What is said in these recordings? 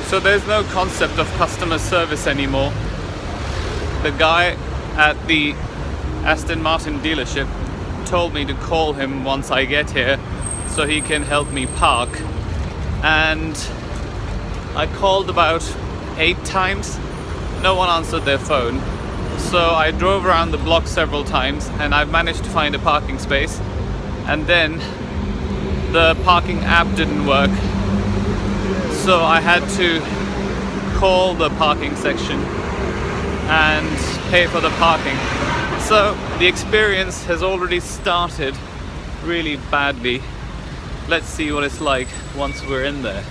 So there's no concept of customer service anymore. The guy at the Aston Martin dealership told me to call him once I get here so he can help me park, and I called about 8 times. No one answered their phone, so I drove around the block several times and I've managed to find a parking space, and then the parking app didn't work, so I had to call the parking section and pay for the parking. So the experience has already started really badly. Let's see what it's like once we're in there.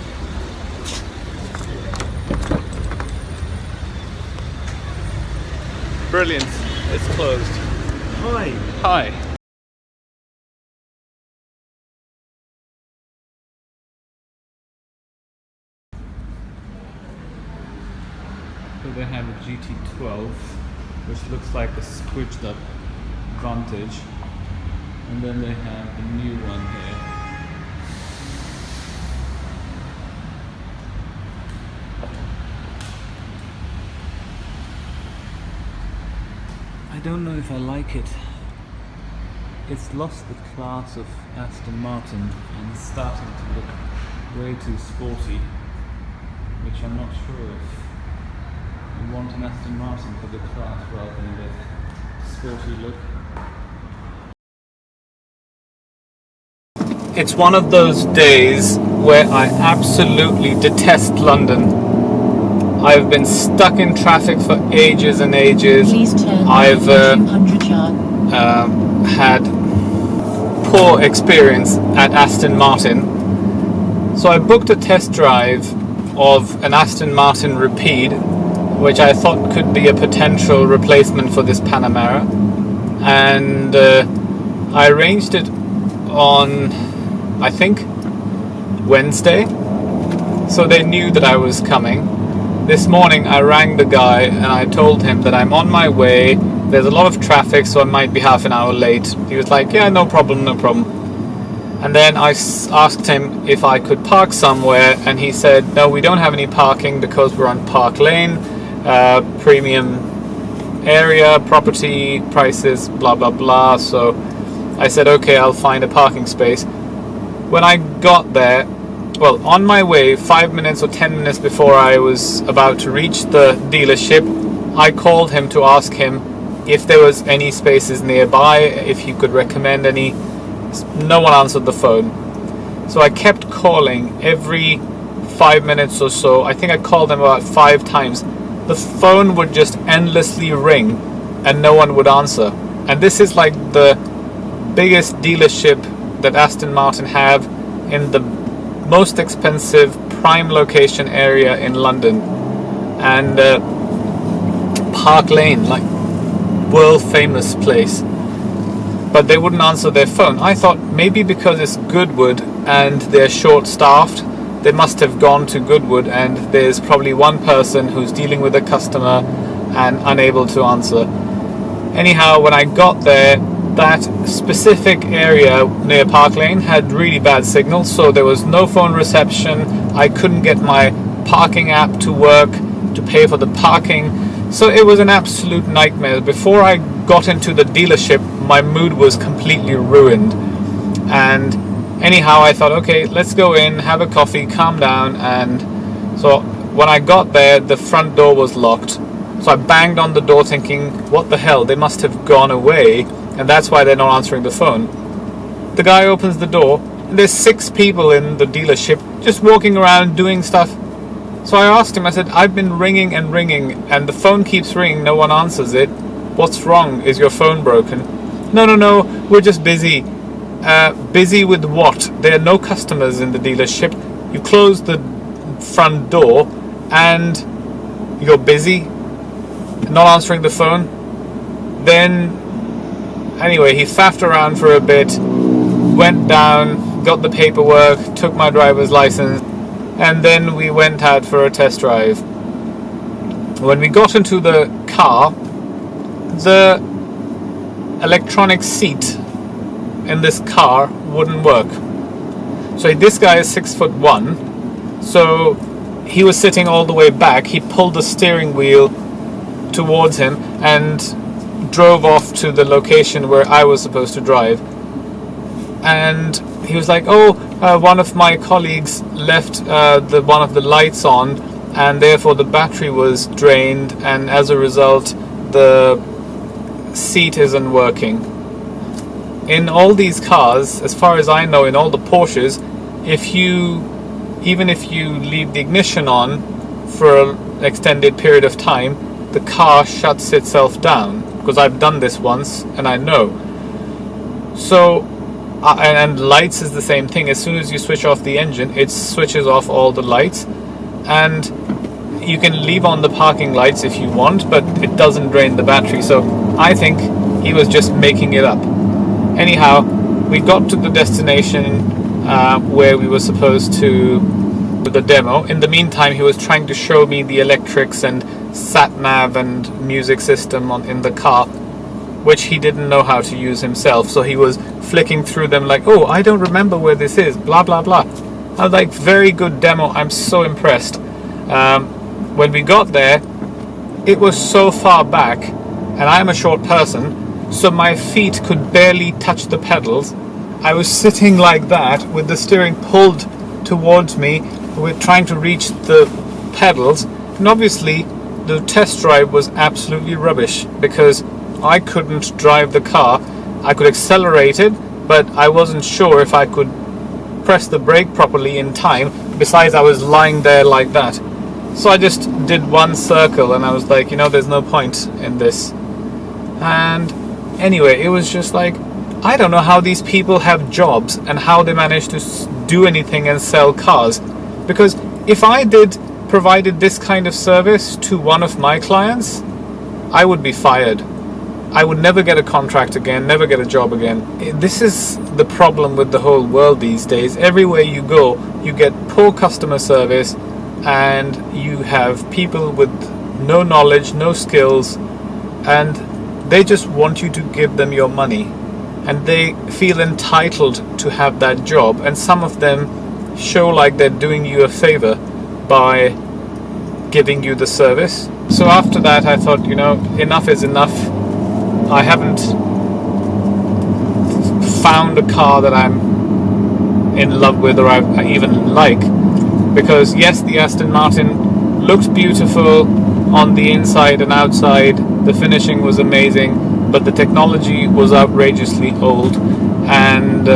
Brilliant, it's closed. Hi. Hi. So they have a GT12, which looks like a squidged up Vantage, and then they have the new one here. I don't know if I like it. It's lost the class of Aston Martin and it's starting to look way too sporty, which I'm not sure if you want an Aston Martin for the class rather than the sporty look. It's one of those days where I absolutely detest London. I've been stuck in traffic for ages and ages. I've had poor experience at Aston Martin. So I booked a test drive of an Aston Martin Rapide, which I thought could be a potential replacement for this Panamera, and I arranged it on, I think, Wednesday, so they knew that I was coming. This morning I rang the guy and I told him that I'm on my way, there's a lot of traffic, so I might be half an hour late. He was like, yeah, no problem. And then I asked him if I could park somewhere, and he said, no, we don't have any parking because we're on Park Lane, premium area, property prices, blah blah blah. So I said, okay, I'll find a parking space. When I got there, well, on my way, 5 minutes or 10 minutes before I was about to reach the dealership, I called him to ask him if there was any spaces nearby, if he could recommend any. No one answered the phone. So I kept calling every 5 minutes or so. I think I called them about 5 times. The phone would just endlessly ring and no one would answer. And this is like the biggest dealership that Aston Martin have in the most expensive prime location area in London, and Park Lane, like world famous place, but they wouldn't answer their phone. I thought maybe because it's Goodwood and they're short staffed, they must have gone to Goodwood and there's probably one person who's dealing with a customer and unable to answer. Anyhow, when I got there, that specific area near Park Lane had really bad signal, so there was no phone reception. I couldn't get my parking app to work to pay for the parking, so it was an absolute nightmare. Before I got into the dealership, my mood was completely ruined. And anyhow, I thought, okay, let's go in, have a coffee, calm down. And so when I got there, the front door was locked, so I banged on the door thinking, what the hell, they must have gone away, and that's why they're not answering the phone. The guy opens the door, and there's 6 people in the dealership just walking around doing stuff. So I asked him, I said, I've been ringing and ringing, and the phone keeps ringing, no one answers it. What's wrong? Is your phone broken? No, we're just busy. Busy with what? There are no customers in the dealership. You close the front door, and you're busy, not answering the phone. Then anyway, he faffed around for a bit, went down, got the paperwork, took my driver's license, and then we went out for a test drive. When we got into the car, the electronic seat in this car wouldn't work. So this guy is 6'1", so he was sitting all the way back. He pulled the steering wheel towards him and drove off to the location where I was supposed to drive. And he was like, one of my colleagues left one of the lights on, and therefore the battery was drained, and as a result the seat isn't working. In all these cars, as far as I know, in all the Porsches, even if you leave the ignition on for an extended period of time, the car shuts itself down, because I've done this once and I know. So and lights is the same thing. As soon as you switch off the engine, it switches off all the lights, and you can leave on the parking lights if you want, but it doesn't drain the battery. So I think he was just making it up. Anyhow, we got to the destination where we were supposed to do the demo. In the meantime, he was trying to show me the electrics and sat-nav and music system in the car, which he didn't know how to use himself. So he was flicking through them like, I don't remember where this is, blah blah blah. I was like, very good demo, I'm so impressed. When we got there, it was so far back, and I'm a short person, so my feet could barely touch the pedals. I was sitting like that with the steering pulled towards me, with trying to reach the pedals, and obviously the test drive was absolutely rubbish because I couldn't drive the car. I could accelerate it, but I wasn't sure if I could press the brake properly in time. Besides, I was lying there like that. So I just did one circle and I was like, there's no point in this. And anyway, it was just like, I don't know how these people have jobs and how they manage to do anything and sell cars. Because if I provided this kind of service to one of my clients, I would be fired. I would never get a contract again, never get a job again. This is the problem with the whole world these days. Everywhere you go, you get poor customer service, and you have people with no knowledge, no skills, and they just want you to give them your money, and they feel entitled to have that job, and some of them show like they're doing you a favor by giving you the service. So after that I thought, enough is enough. I haven't found a car that I'm in love with or I even like, because yes, the Aston Martin looked beautiful on the inside and outside, the finishing was amazing, but the technology was outrageously old, and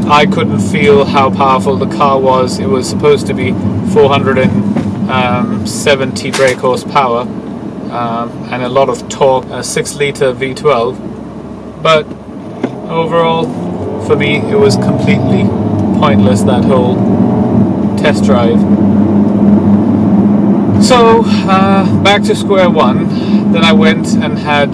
I couldn't feel how powerful the car was. It was supposed to be 470 brake horsepower and a lot of torque, a 6-litre V12, but overall for me it was completely pointless, that whole test drive. So back to square one. Then I went and had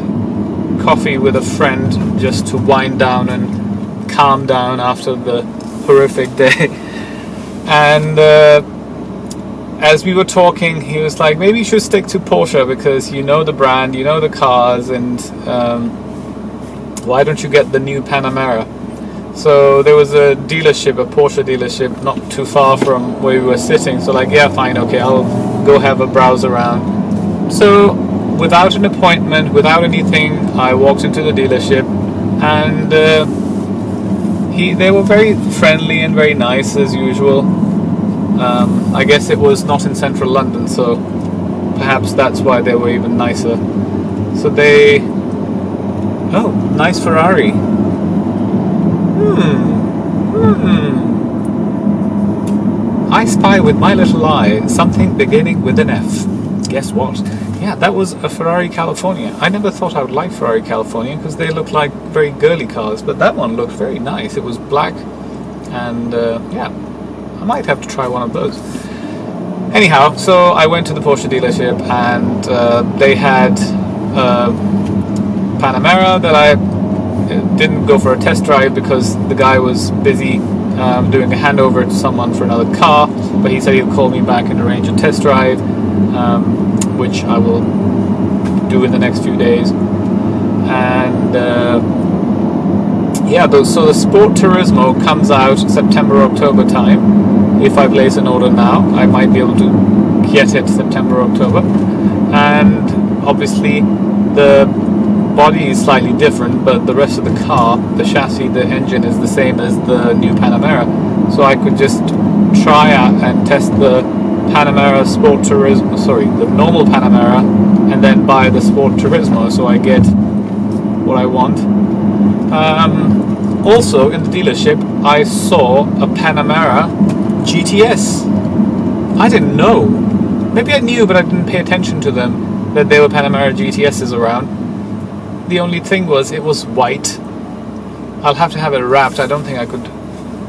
coffee with a friend just to wind down and calm down after the horrific day. And as we were talking, he was like, maybe you should stick to Porsche because you know the brand, you know the cars, and why don't you get the new Panamera? So there was a dealership, a Porsche dealership, not too far from where we were sitting. So like, yeah, fine, okay, I'll go have a browse around. So without an appointment, without anything, I walked into the dealership, and they were very friendly and very nice as usual. I guess it was not in central London, so perhaps that's why they were even nicer. So nice Ferrari. I spy with my little eye something beginning with an F. Guess what? Yeah, that was a Ferrari California. I never thought I would like Ferrari California because they look like very girly cars, but that one looked very nice. It was black, and I might have to try one of those. Anyhow, so I went to the Porsche dealership, and they had Panamera that I didn't go for a test drive because the guy was busy doing a handover to someone for another car, but he said he'll call me back and arrange a test drive, which I will do in the next few days. And Yeah, so the Sport Turismo comes out September, October time. If I place an order now, I might be able to get it September, October. And obviously the body is slightly different, but the rest of the car, the chassis, the engine is the same as the new Panamera. So I could just try out and test the Panamera Sport Turismo, the normal Panamera, and then buy the Sport Turismo so I get what I want. Also in the dealership I saw a Panamera GTS. I didn't know. Maybe I knew, but I didn't pay attention to them, that there were Panamera GTSs around. The only thing was it was white. I'll have to have it wrapped. I don't think I could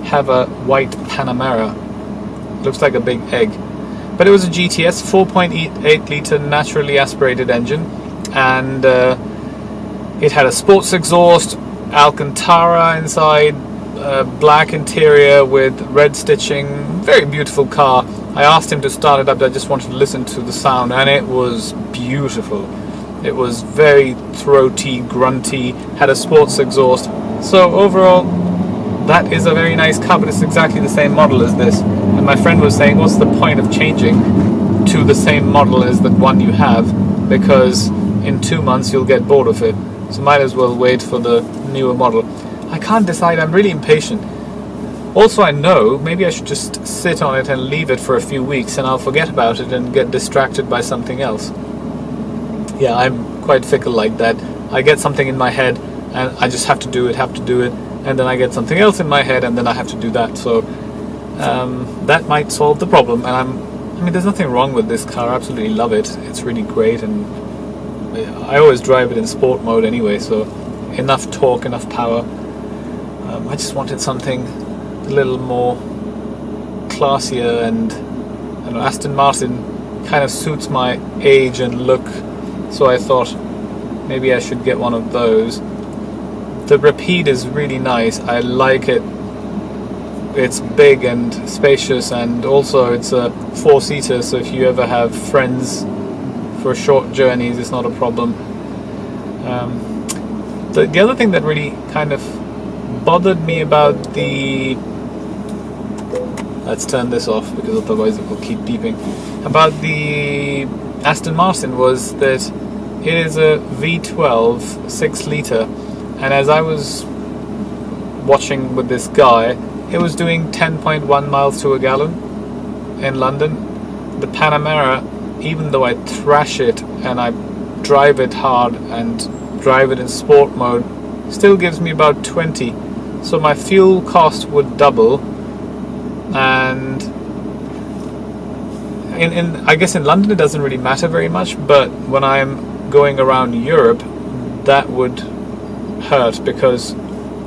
have a white Panamera. Looks like a big egg. But it was a GTS, 4.8 litre naturally aspirated engine, and it had a sports exhaust, Alcantara inside, black interior with red stitching. Very beautiful car. I asked him to start it up. I just wanted to listen to the sound, and it was beautiful. It was very throaty, grunty, had a sports exhaust. So overall, that is a very nice car, but it's exactly the same model as this. And my friend was saying, what's the point of changing to the same model as the one you have? Because in 2 months you'll get bored of it. So might as well wait for the newer model. I can't decide. I'm really impatient. Also, I know maybe I should just sit on it and leave it for a few weeks, and I'll forget about it and get distracted by something else. Yeah, I'm quite fickle like that. I get something in my head and I just have to do it, and then I get something else in my head and then I have to do that. So that might solve the problem. And I mean, there's nothing wrong with this car. I absolutely love it. It's really great, and I always drive it in sport mode anyway, so enough torque, enough power. I just wanted something a little more classier, and Aston Martin kind of suits my age and look, so I thought maybe I should get one of those. The Rapide is really nice. I like it. It's big and spacious, and also it's a 4-seater, so if you ever have friends for short journeys, it's not a problem. The other thing that really kind of bothered me about the... Let's turn this off because otherwise it will keep beeping. About the Aston Martin was that it is a V12 6-litre, and as I was watching with this guy, it was doing 10.1 miles to a gallon in London. The Panamera, even though I thrash it and I drive it hard and drive it in sport mode, still gives me about 20. So my fuel cost would double, and I guess in London it doesn't really matter very much, but when I'm going around Europe, that would hurt, because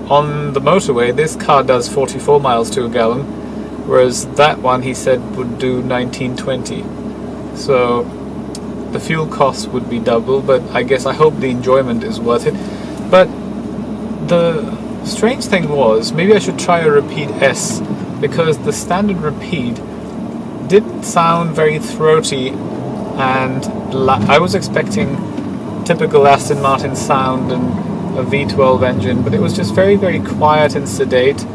on the motorway this car does 44 miles to a gallon, whereas that one, he said, would do 19-20. So the fuel cost would be double, but I hope the enjoyment is worth it. But the strange thing was, maybe I should try a Rapide S, because the standard Rapide didn't sound very throaty, and I was expecting typical Aston Martin sound and a V12 engine, but it was just very, very quiet and sedate.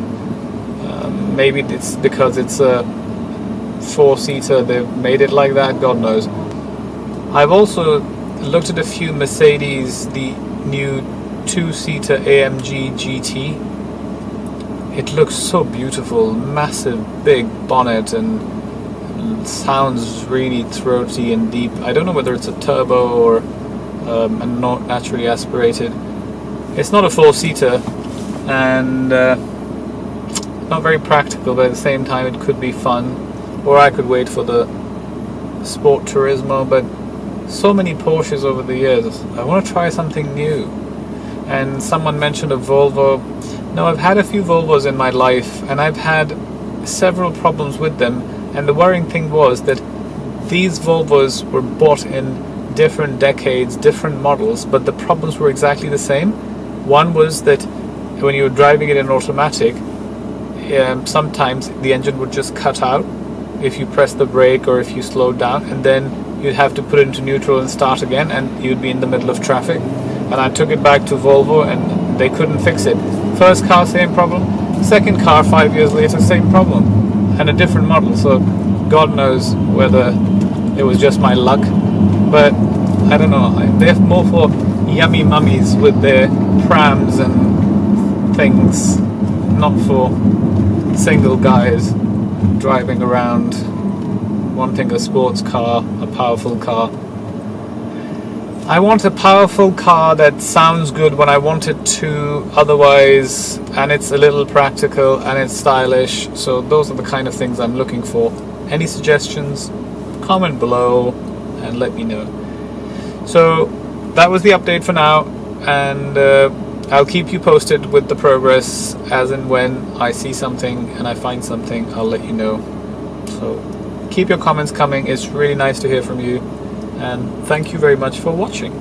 Maybe it's because it's a 4-seater, they've made it like that, God knows. I've also looked at a few Mercedes, the new 2-seater AMG GT. It looks so beautiful, massive big bonnet, and sounds really throaty and deep. I don't know whether it's a turbo or not naturally aspirated. It's not a 4-seater, and not very practical, but at the same time it could be fun. Or I could wait for the Sport Turismo, but so many Porsches over the years. I want to try something new. And someone mentioned a Volvo. No, I've had a few Volvos in my life, and I've had several problems with them. And the worrying thing was that these Volvos were bought in different decades, different models, but the problems were exactly the same. One was that when you were driving it in automatic, sometimes the engine would just cut out if you press the brake or if you slowed down, and then you'd have to put it into neutral and start again, and you'd be in the middle of traffic. And I took it back to Volvo and they couldn't fix it. First car, same problem. Second car, 5 years later, same problem. And a different model, so God knows whether it was just my luck. But I don't know, they're more for yummy mummies with their prams and things, not for single guys driving around wanting a sports car, a powerful car. I want a powerful car that sounds good when I want it to, otherwise, and it's a little practical and it's stylish. So those are the kind of things I'm looking for. Any suggestions? Comment below and let me know. So that was the update for now, and I'll keep you posted with the progress as and when I see something and I find something, I'll let you know. So keep your comments coming. It's really nice to hear from you. And thank you very much for watching.